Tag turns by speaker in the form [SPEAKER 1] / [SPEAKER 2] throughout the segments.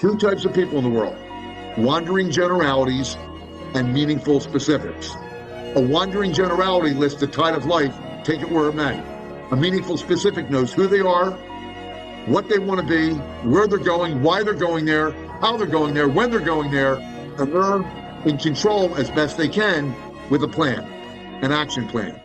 [SPEAKER 1] Two types of people in the world: wandering generalities and meaningful specifics. A wandering generality lists the tide of life, take it where it may. A meaningful specific knows who they are, what they want to be, where they're going, why they're going there, how they're going there, when they're going there, and they're in control as best they can with a plan, an action plan.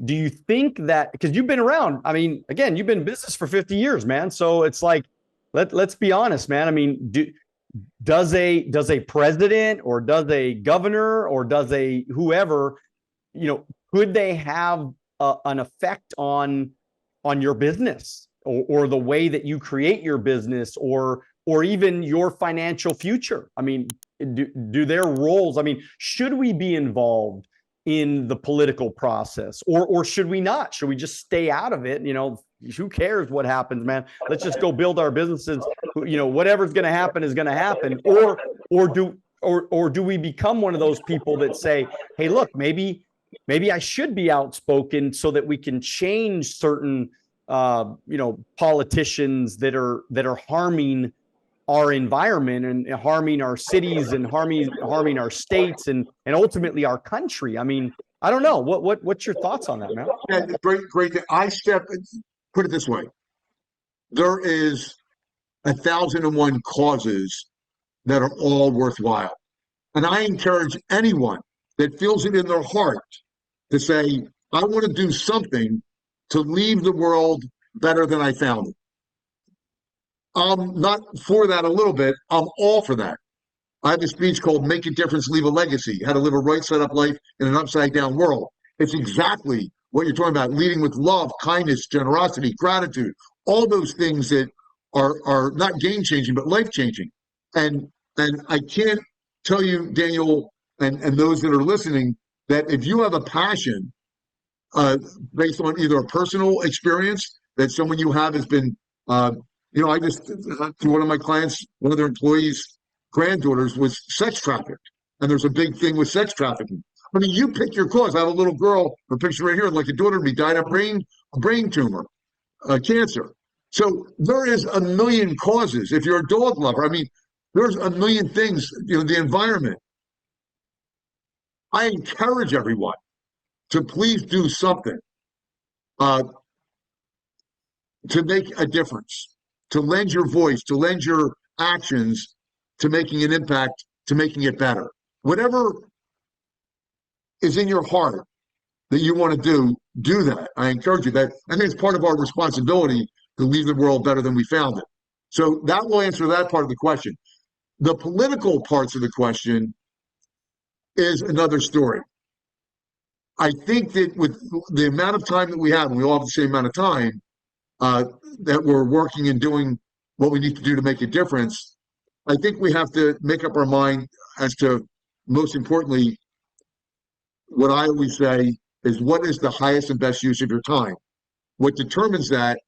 [SPEAKER 2] Do you think that, because you've been around, I mean, again, you've been in business for 50 years, man. So it's like, let's be honest, man. I mean, does a president or does a governor or does a whoever, could they have an effect on your business or the way that you create your business or even your financial future? I mean, do their roles, I mean, should we be involved in the political process or should we not? Should we just stay out of it? Who cares what happens, man? Let's just go build our businesses. Whatever's going to happen is going to happen. Or do we become one of those people that say, hey, look, maybe I should be outspoken so that we can change certain, politicians that are harming our environment and harming our cities and harming our states and ultimately our country. I mean, I don't know. What's your thoughts on that, man?
[SPEAKER 1] Yeah, great. Put it this way. There is 1,001 causes that are all worthwhile. And I encourage anyone that feels it in their heart to say, I want to do something to leave the world better than I found it. I'm not for that a little bit. I'm all for that. I have a speech called Make a Difference, Leave a Legacy, how to live a right side up life in an upside down world. It's exactly what you're talking about, leading with love, kindness, generosity, gratitude, all those things that are not game-changing, but life-changing. And I can't tell you, Daniel, and those that are listening, that if you have a passion based on either a personal experience that someone you have has been I just, to one of my clients, one of their employees' granddaughters was sex trafficked. And there's a big thing with sex trafficking. I mean, you pick your cause. I have a little girl, her picture right here, like a daughter of me, died of a brain tumor, cancer. So there is a million causes. If you're a dog lover, I mean, there's a million things, the environment. I encourage everyone to please do something to make a difference, to lend your voice, to lend your actions to making an impact, to making it better. Whatever is in your heart that you want to do that. I encourage you that. I think it's part of our responsibility to leave the world better than we found it. So that will answer that part of the question. The political parts of the question is another story. I think that with the amount of time that we have, and we all have the same amount of time, that we're working and doing what we need to do to make a difference, I think we have to make up our mind as to, most importantly, what I always say is what is the highest and best use of your time? What determines that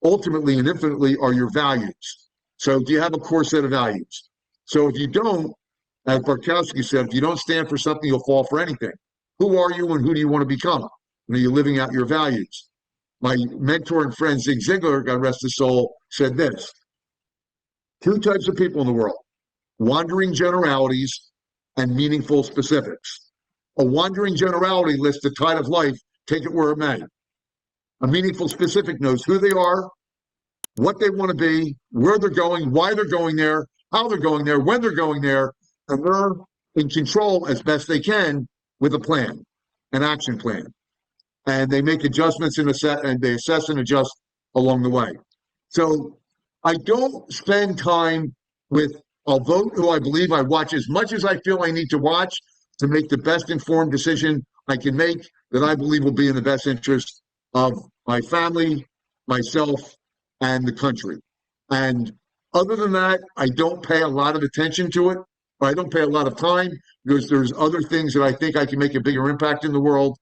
[SPEAKER 1] ultimately and infinitely are your values. So do you have a core set of values? So if you don't, as Barkowski said, if you don't stand for something, you'll fall for anything. Who are you and who do you want to become? Are you living out your values? My mentor and friend, Zig Ziglar, God rest his soul, said this: two types of people in the world: wandering generalities and meaningful specifics. A wandering generality lists the tide of life, take it where it may. A meaningful specific knows who they are, what they want to be, where they're going, why they're going there, how they're going there, when they're going there, and they're in control as best they can with a plan, an action plan. And they make adjustments and they assess and adjust along the way. So I don't spend time with, I'll vote who I believe. I watch as much as I feel I need to watch to make the best informed decision I can make that I believe will be in the best interest of my family, myself, and the country. And other than that, I don't pay a lot of attention to it, or I don't pay a lot of time, because there's other things that I think I can make a bigger impact in the world.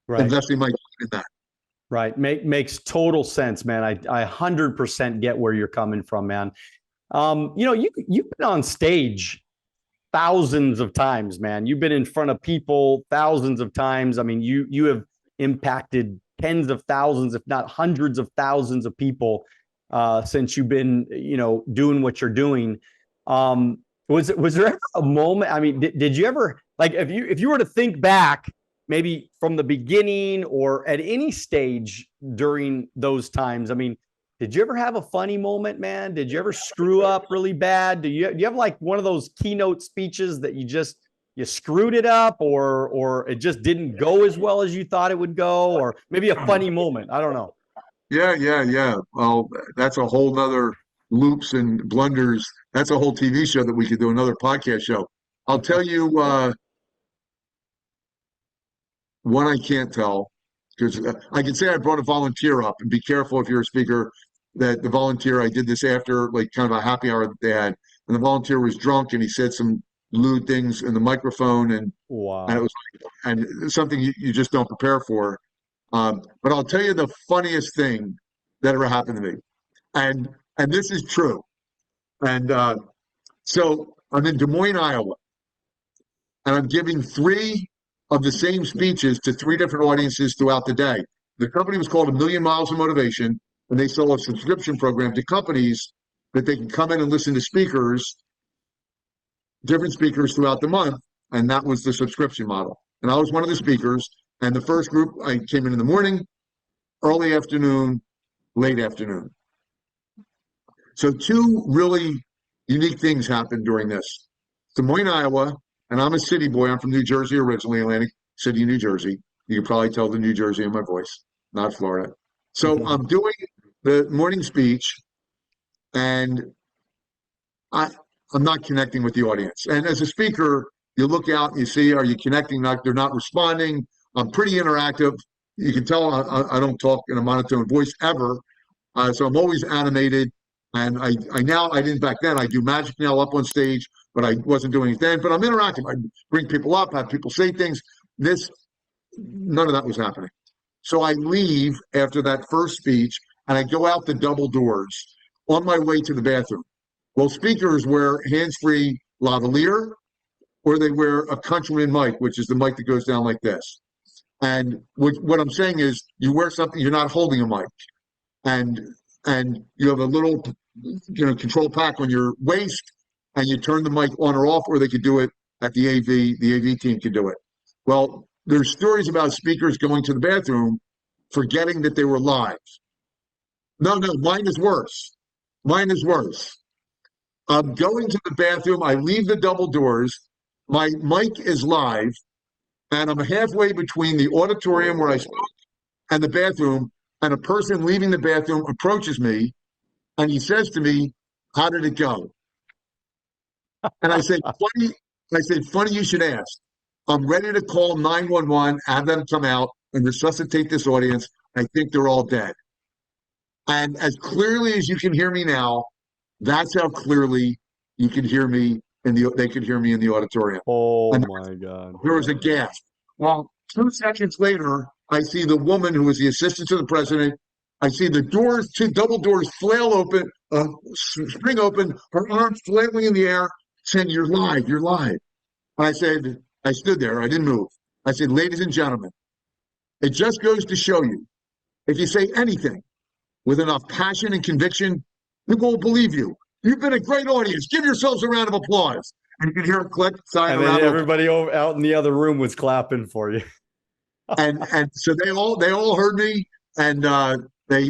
[SPEAKER 1] Right. Investing my time in that.
[SPEAKER 2] Right. Makes total sense, man. I 100% get where you're coming from, man. You've been on stage thousands of times, man. You've been in front of people thousands of times. I mean, you have impacted tens of thousands, if not hundreds of thousands of people since you've been, doing what you're doing. Was there ever a moment? I mean, did you ever, like, if you were to think back, maybe from the beginning or at any stage during those times, I mean, did you ever have a funny moment, man? Did you ever screw up really bad? Do you have like one of those keynote speeches that you screwed it up, or it just didn't go as well as you thought it would go, or maybe a funny moment? I don't know.
[SPEAKER 1] Yeah. Well, that's a whole nother loops and blunders. That's a whole TV show that we could do, another podcast show. I'll tell you one I can't tell, because I can say I brought a volunteer up, and be careful if you're a speaker that the volunteer, I did this after like kind of a happy hour that they had, and the volunteer was drunk and he said some lewd things in the microphone, and it
[SPEAKER 2] Wow.
[SPEAKER 1] was and something you just don't prepare for. But I'll tell you the funniest thing that ever happened to me, and this is true. And so I'm in Des Moines, Iowa, and I'm giving three of the same speeches to three different audiences throughout the day. The company was called A Million Miles of Motivation, and they sold a subscription program to companies that they can come in and listen to speakers, different speakers throughout the month, and that was the subscription model. And I was one of the speakers, and the first group, I came in the morning, early afternoon, late afternoon. So two really unique things happened during this. Des Moines, Iowa, and I'm a city boy. I'm from New Jersey originally, Atlantic City, New Jersey. You can probably tell the New Jersey in my voice, not Florida. So I'm doing the morning speech, and I'm not connecting with the audience. And as a speaker, you look out and you see, are you connecting? They're not responding. I'm pretty interactive. You can tell I don't talk in a monotone voice ever. So I'm always animated. And I didn't back then. I do magic now up on stage, but I wasn't doing it then. But I'm interactive. I bring people up, have people say things. None of that was happening. So I leave after that first speech, and I go out the double doors on my way to the bathroom. Well, speakers wear hands-free lavalier, or they wear a countryman mic, which is the mic that goes down like this. And what I'm saying is, you wear something, you're not holding a mic, and you have a little control pack on your waist, and you turn the mic on or off, or they could do it at the AV. The AV team could do it. Well, there's stories about speakers going to the bathroom, forgetting that they were live. No, mine is worse. Mine is worse. I'm going to the bathroom. I leave the double doors. My mic is live, and I'm halfway between the auditorium where I spoke and the bathroom, and a person leaving the bathroom approaches me, and he says to me, "How did it go?" And I said, funny you should ask. I'm ready to call 911, have them come out and resuscitate this audience. I think they're all dead. And as clearly as you can hear me now, that's how clearly you can hear me they could hear me in the auditorium.
[SPEAKER 2] Oh
[SPEAKER 1] And
[SPEAKER 2] my God.
[SPEAKER 1] there was a gasp. Well, 2 seconds later, I see the woman who was the assistant to the president. I see the doors, two double doors, flail open, spring open, her arms flailing in the air, saying, "You're live, you're live." And I stood there, I didn't move. I said, "Ladies and gentlemen, it just goes to show you, if you say anything with enough passion and conviction, people will believe you. You've been a great audience. Give yourselves a round of applause." And you can hear a click, sign,
[SPEAKER 2] And
[SPEAKER 1] a
[SPEAKER 2] then
[SPEAKER 1] round of
[SPEAKER 2] everybody out in the other room was clapping for you.
[SPEAKER 1] and so they all heard me, and they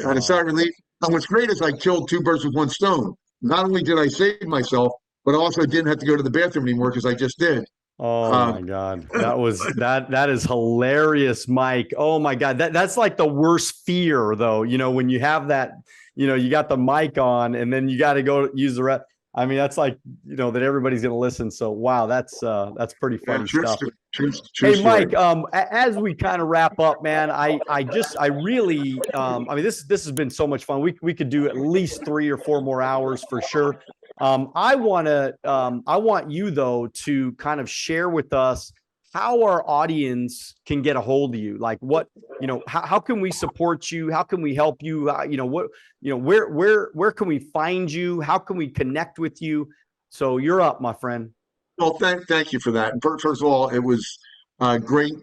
[SPEAKER 1] had a sigh of relief. And what's great is I killed two birds with one stone. Not only did I save myself, but also didn't have to go to the bathroom anymore because I just did.
[SPEAKER 2] Oh my God. That is hilarious, Mike. Oh my God. That's like the worst fear though. When you have that, you got the mic on and then you got to go use the rest. I mean, that's like, that everybody's going to listen. So, wow, that's pretty funny stuff.
[SPEAKER 1] True
[SPEAKER 2] Hey,
[SPEAKER 1] story.
[SPEAKER 2] Mike, as we kind of wrap up, man, I really, I mean, this has been so much fun. We could do at least 3 or 4 more hours for sure. I want you though to kind of share with us how our audience can get a hold of you. Like what, how can we support you? How can we help you? Where can we find you? How can we connect with you? So you're up, my friend.
[SPEAKER 1] Well, thank you for that. First of all, it was great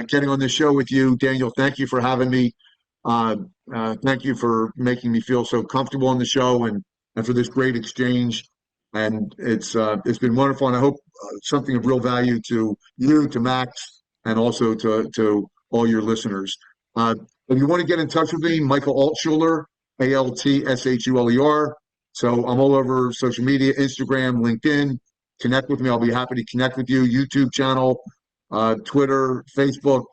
[SPEAKER 1] getting on this show with you, Daniel. Thank you for having me. Thank you for making me feel so comfortable on the show, and for this great exchange. And it's been wonderful, and I hope something of real value to you, to Max, and also to all your listeners. If you want to get in touch with me, Michael Altshuler, Altshuler. So I'm all over social media, Instagram, LinkedIn. Connect with me. I'll be happy to connect with you. YouTube channel, Twitter, Facebook,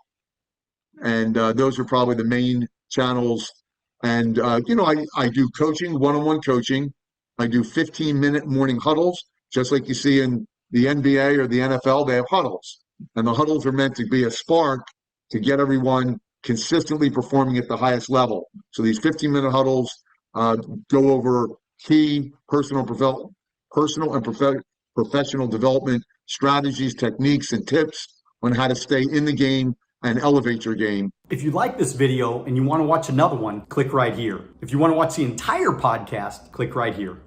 [SPEAKER 1] and those are probably the main channels. And I do coaching, one-on-one coaching. I do 15-minute morning huddles, just like you see in the NBA or the NFL. They have huddles, and the huddles are meant to be a spark to get everyone consistently performing at the highest level. So these 15-minute huddles go over key personal and professional development strategies, techniques, and tips on how to stay in the game and elevate your game.
[SPEAKER 2] If you like this video and you want to watch another one, click right here. If you want to watch the entire podcast, click right here.